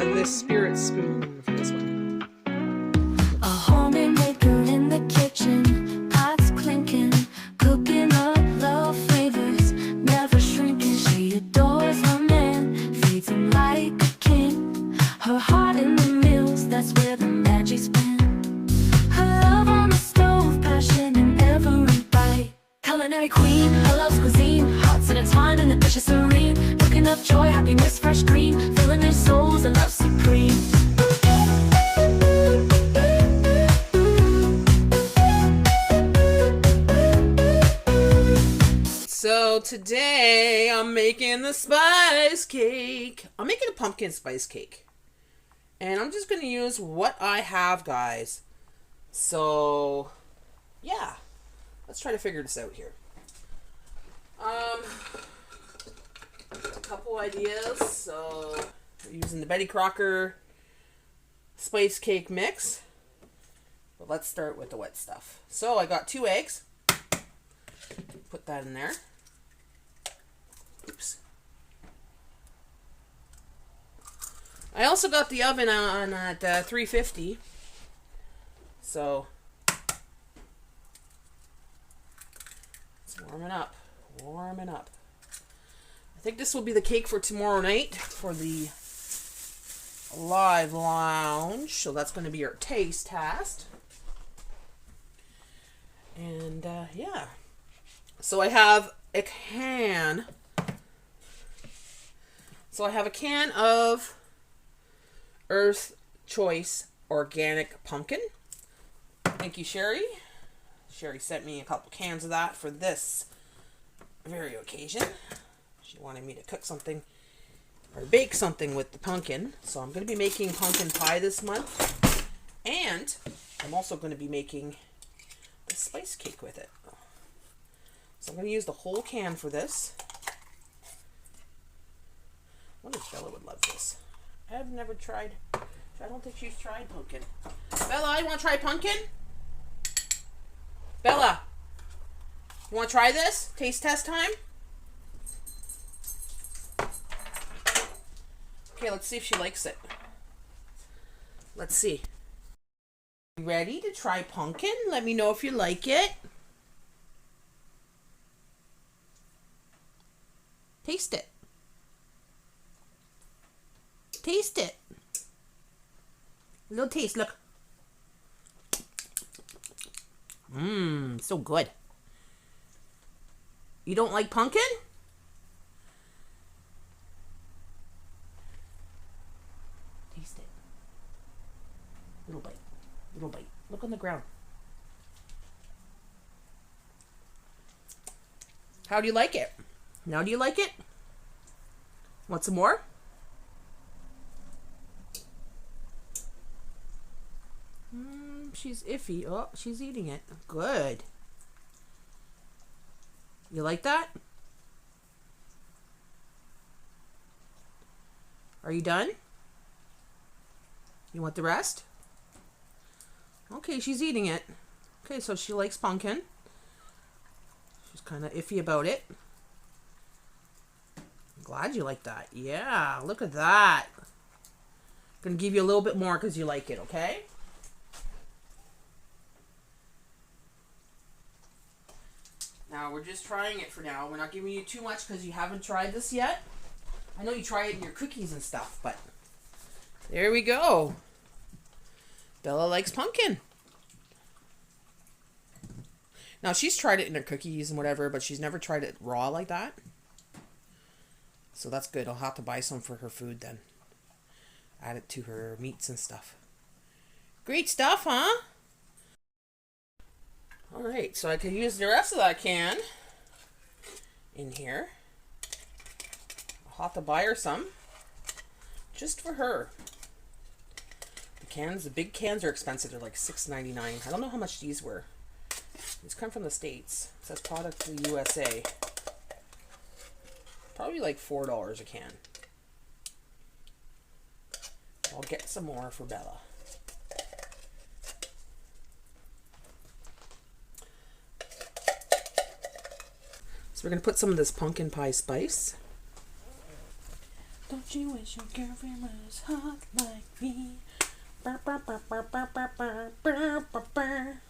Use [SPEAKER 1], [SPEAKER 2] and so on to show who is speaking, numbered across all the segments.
[SPEAKER 1] this spirit spoon for this one.
[SPEAKER 2] A homemaker in the kitchen, pots clinking, cooking up love flavors, never shrinking. She adores her man, feeds him like a king. Her heart in the meals, that's where the magic's been. Her love on the stove, passion in every bite. Culinary queen, her love's cuisine, hearts intertwined in the dish is serene. Cooking up joy, happiness, fresh green, filling their souls and love supreme.
[SPEAKER 1] So today I'm making the spice cake. I'm making a pumpkin spice cake. And I'm just going to use what I have, guys. So, yeah. Let's try to figure this out here. A couple ideas. So, we're using the Betty Crocker spice cake mix. But let's start with the wet stuff. So, I got 2 eggs. Put that in there. Oops. I also got the oven on at 350. So it's warming up. Warming up. I think this will be the cake for tomorrow night for the live lounge. So that's going to be our taste test. And yeah. So I have a can. So I have a can of Earth Choice Organic Pumpkin. Thank you, Sherry. Sherry sent me a couple cans of that for this very occasion. She wanted me to cook something or bake something with the pumpkin. So I'm going to be making pumpkin pie this month. And I'm also going to be making the spice cake with it. So I'm going to use the whole can for this. I wonder if Bella would love this. I've never tried. I don't think she's tried pumpkin. Bella, you want to try pumpkin? Bella, you want to try this? Taste test time? Okay, let's see if she likes it. Let's see. You ready to try pumpkin? Let me know if you like it. Taste it. Taste it. A little taste, look. Mmm, so good. You don't like pumpkin? Taste it. Little bite. Little bite. Look on the ground. How do you like it? Now do you like it? Want some more? She's iffy. Oh, she's eating it. Good. You like that? Are you done? You want the rest? Okay, she's eating it. Okay, so she likes pumpkin. She's kind of iffy about it. I'm glad you like that. Yeah, look at that. Gonna give you a little bit more because you like it, okay? Now, we're just trying it for now. We're not giving you too much because you haven't tried this yet. I know you try it in your cookies and stuff, but there we go. Bella likes pumpkin. Now, she's tried it in her cookies and whatever, but she's never tried it raw like that. So that's good. I'll have to buy some for her food then. Add it to her meats and stuff. Great stuff, huh? Alright, so I could use the rest of that can in here. I'll have to buy her some. Just for her. The big cans are expensive. They're like $6.99. I don't know how much these were. These come from the States. It says product to the USA. Probably like $4 a can. I'll get some more for Bella. So we're going to put some of this pumpkin pie spice Don't you wish your girlfriend was hot like me? Burr, burr, burr, burr, burr, burr, burr, burr, burr, burr.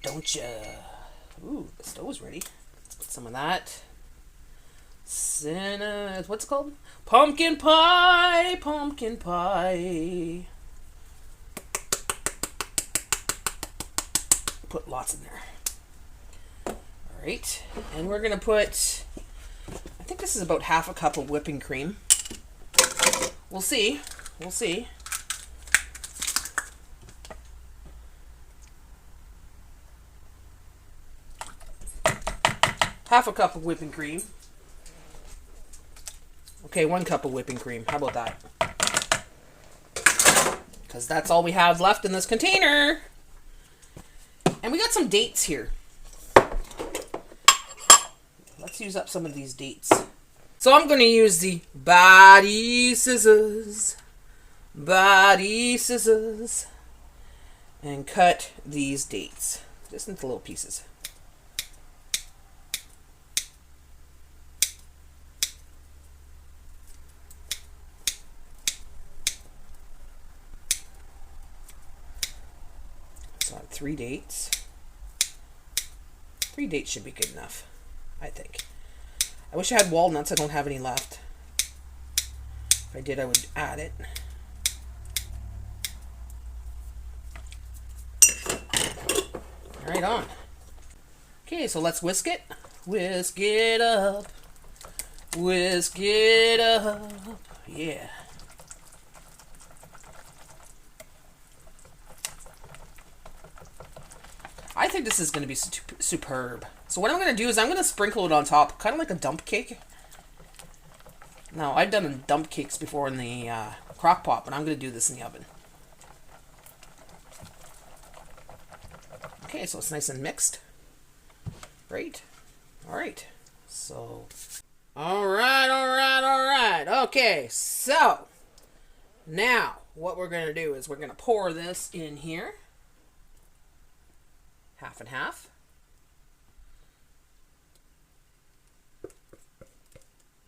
[SPEAKER 1] Don't ya? Ooh, the stove's ready. Let's put some of that. Cinnamon, what's it called? Pumpkin pie, pumpkin pie. Put lots in there. All right, and we're gonna put, I think this is about half a cup of whipping cream. We'll see. We'll see. Half a cup of whipping cream. Okay, 1 cup of whipping cream. How about that? Because that's all we have left in this container. And we got some dates here. Let's use up some of these dates. So I'm going to use the body scissors. Body scissors. And cut these dates. Just into little pieces. So I have 3 dates. 3 dates should be good enough, I think. I wish I had walnuts. I don't have any left. If I did, I would add it. Right on. Okay, so let's whisk it. Whisk it up. Whisk it up. Yeah. I think this is going to be superb. So what I'm going to do is I'm going to sprinkle it on top, kind of like a dump cake. Now, I've done dump cakes before in the crock pot, but I'm going to do this in the oven. Okay, so it's nice and mixed. Great. All right. So, all right. Okay, so now what we're going to do is we're going to pour this in here. Half and half.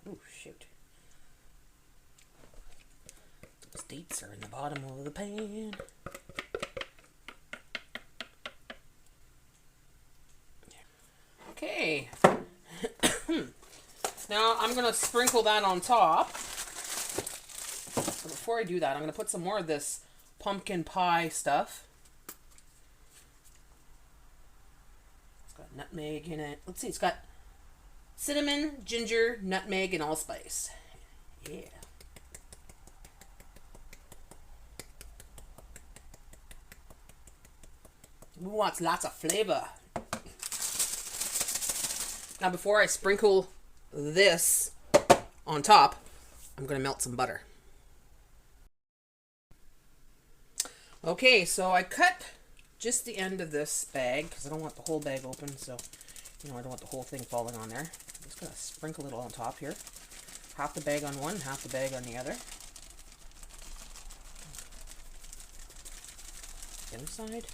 [SPEAKER 1] Oh, shoot. Those dates are in the bottom of the pan. Okay. Now I'm going to sprinkle that on top. But before I do that, I'm going to put some more of this pumpkin pie stuff. Nutmeg in it. Let's see, it's got cinnamon, ginger, nutmeg, and allspice. Yeah. Who wants lots of flavor? Now, before I sprinkle this on top, I'm going to melt some butter. Okay, so I cut just the end of this bag because I don't want the whole bag open, so I don't want the whole thing falling on there. I'm just gonna sprinkle it on top here. Half the bag on one, half the bag on the other. The other side.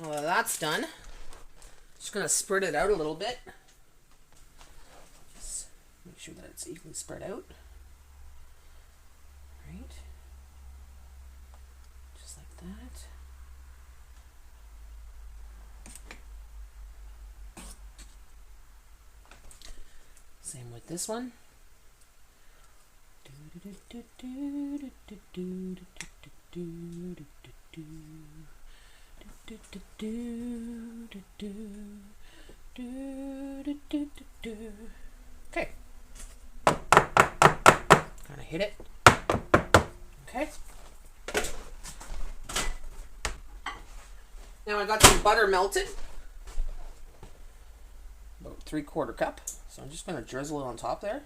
[SPEAKER 1] Well, that's done. Just gonna spread it out a little bit. Make sure that it's evenly spread out. Right. Just like that. Same with this one. Okay. Kind of hit it. Okay. Now I got some butter melted. About 3/4 cup. So I'm just going to drizzle it on top there.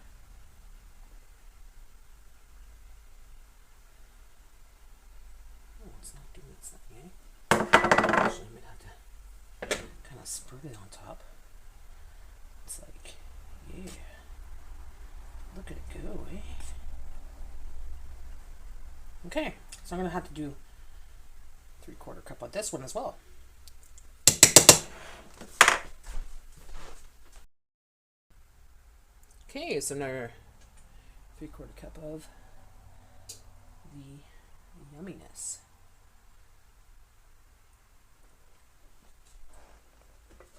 [SPEAKER 1] Oh, it's not doing its thing, eh? Actually, I might have to kind of spread it on top. It's like, yeah. Look at it go, eh? Okay, so I'm going to have to do 3/4 cup on this one as well. Okay, so another 3/4 cup of the yumminess.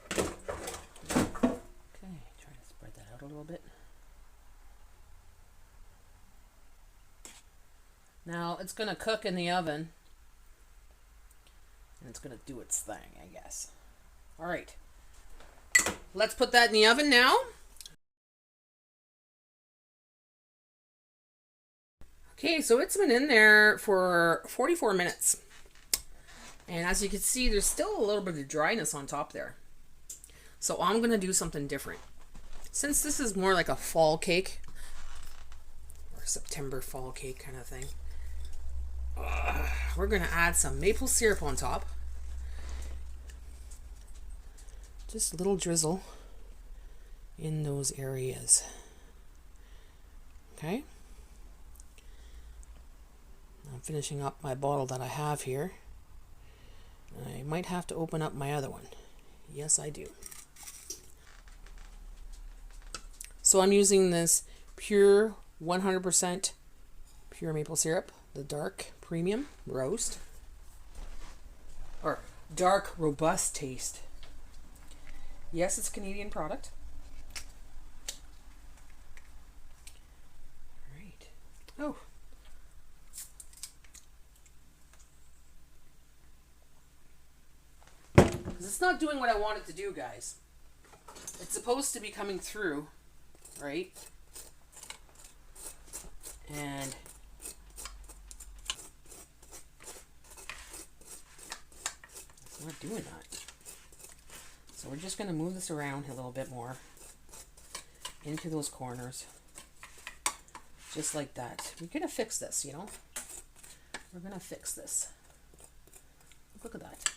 [SPEAKER 1] Okay, try to spread that out a little bit. Now it's going to cook in the oven, and it's going to do its thing, I guess. All right, let's put that in the oven now. Okay, so it's been in there for 44 minutes. And as you can see, there's still a little bit of dryness on top there. So I'm going to do something different. Since this is more like a fall cake, or September fall cake kind of thing, we're going to add some maple syrup on top. Just a little drizzle in those areas. Okay. I'm finishing up my bottle that I have here. I might have to open up my other one. Yes, I do. So I'm using this pure 100% pure maple syrup, the dark premium roast, or dark robust taste. Yes, it's a Canadian product. All right. Oh. It's not doing what I want it to do, guys. It's supposed to be coming through, right? And it's not doing that. So we're just going to move this around a little bit more into those corners. Just like that. We're going to fix this, you know? We're going to fix this. Look at that.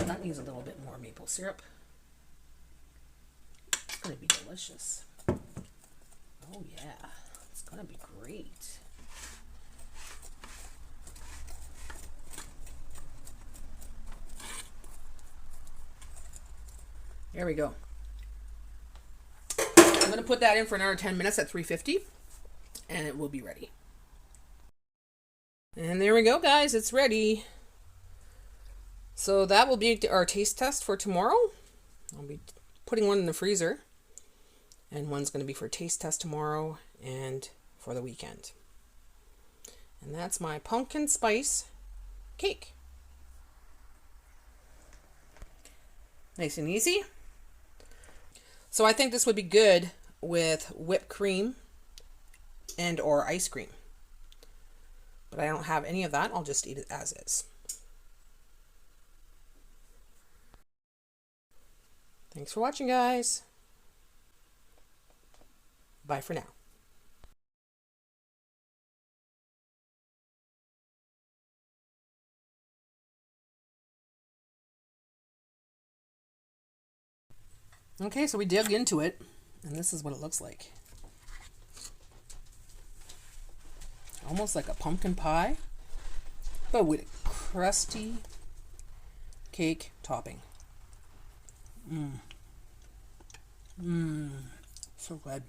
[SPEAKER 1] That needs a little bit more maple syrup. It's going to be delicious. Oh yeah, it's going to be great. There we go. I'm going to put that in for another 10 minutes at 350, and it will be ready. And there we go, guys. It's ready. So that will be our taste test for tomorrow. I'll be putting one in the freezer, and one's going to be for taste test tomorrow and for the weekend. And that's my pumpkin spice cake. Nice and easy. So I think this would be good with whipped cream and or ice cream. But I don't have any of that. I'll just eat it as is. Thanks for watching, guys. Bye for now. Okay, so we dug into it, and this is what it looks like. Almost like a pumpkin pie, but with a crusty cake topping. So good.